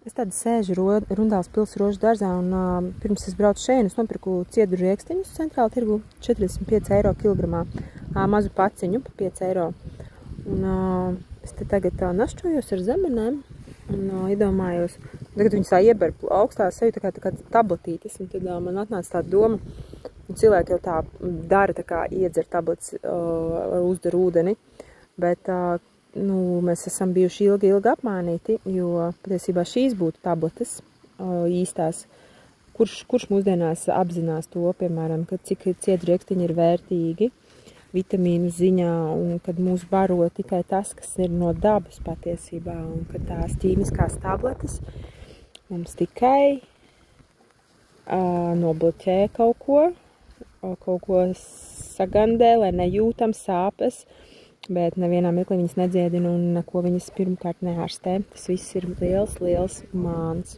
Es tādu sēžu Rundāls pils rožu dārzā un pirms es braucu šeit, es nopirku ciedru rieksteņus centrāla tirgu 45 eiro kilogramā, mazu paciņu pa 5 eiro. Un es te tagad našķojos ar zemenēm un iedomājos, tagad viņas tā ieber augstā sevi tā kā tabletītes, un tad man atnāca tā doma, un cilvēki jau tā dara, tā kā iedzer tabletes ar uzdaru ūdeni, bet mēs esam bijuši ilgi apmānīti, jo patiesībā šīs būtu tabletes īstās. Kurš mūsdienās apzinās to, piemēram, ka cik ciedru rieksteņi ir vērtīgi vitamīnu ziņā, un kad mūs baro tikai tas, kas ir no dabas patiesībā, un ka tās ķīmiskās tabletes mums tikai nobloķē kaut ko sagandē, lai nejūtam sāpes, bet nevienā mirklī viņas nedziedina un neko viņas pirmkārt neārstē. Tas viss ir liels māns.